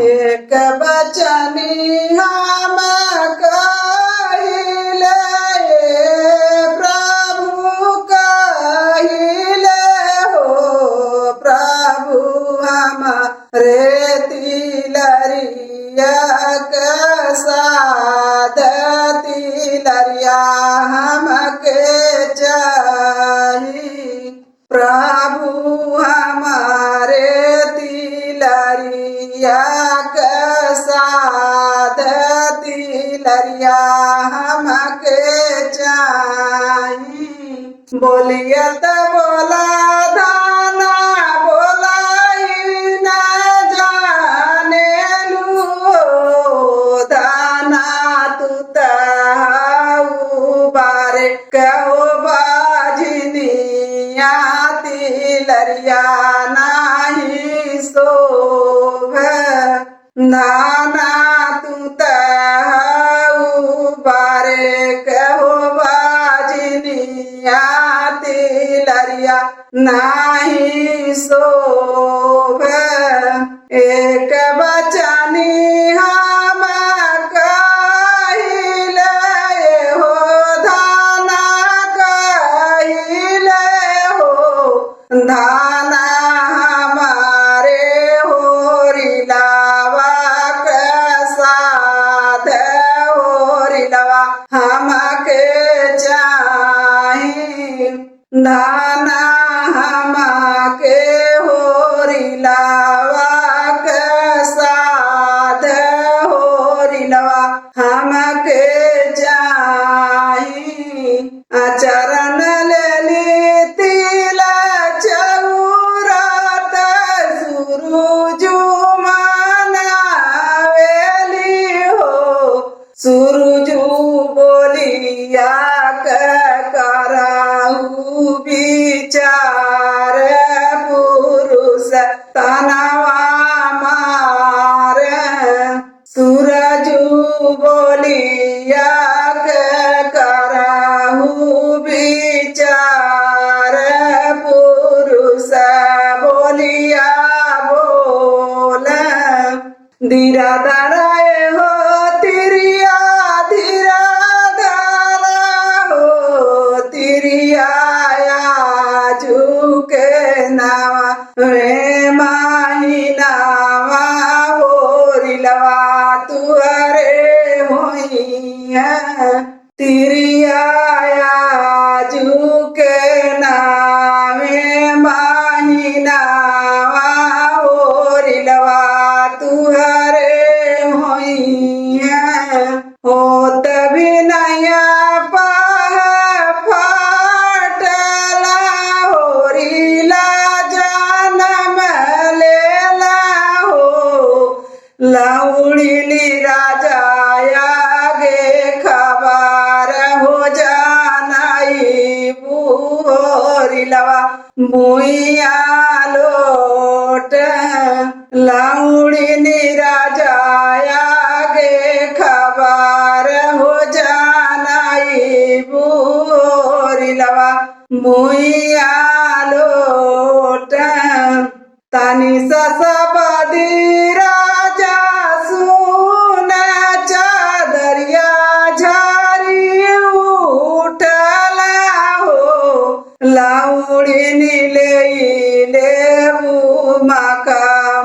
एक बचनी हम कहिले प्रभु कहिले हो प्रभु हमारे तिलरिया के साथ तिलरिया हमके चाही प्रभु हमारे तिलरिया के साथ तिलरिया हमके चाही बोलिए तो बोला दाना बोला ही न जाने लू दाना तू ताऊ बारे कहो बाजनिया तिलरिया नाही शोभे नाना तू ताऊ बारे कहो बाजनिया तिलरिया नाही शोभे एक बचनी हम कहिले हो धाना कहिले हो धाना हमारे होरिलावा के साथ होरिलावा हमके चाही धाना हमके होरिलावा के साथ होरिलावा हमके चाही चरण लेली तिला चौरात सुरुजु मनावेली हो सुरुजु बोलिया के कराहु विचार पुरुष तनवा मार सूरजु बोलिया के कराहु विचार पुरुष बोलिया बोल धीरा धराए हो तिरिया धीरा धरा हो तिरिया झुके नावा वे माही नावा होरिलवा तुअरे होई है तिरिया झुके नावे माही नावा होरिलवा तुअरे होई है हो तभी नया फाटला होरिला जन्म लेला हो लाउड़ीली राजाया गे खबर हो जानाई बुहोरिलवा बुइया लोट लाउड़ीली राजाया गे खबर हो जानाई बुहोरिलवा बुइया लोट तानी ससबदी राजा सुन चादरिया झारी उठला हो लाउड़ी नीले लेबू माका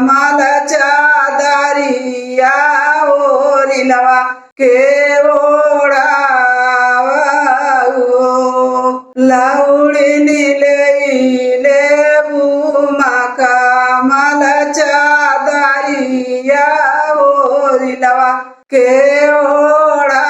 माल चादरिया होरिलवा के ओढ़ावा हो लाउड़ी नीले लेबू माका माल चादरिया होरिलवा के ओढ़ा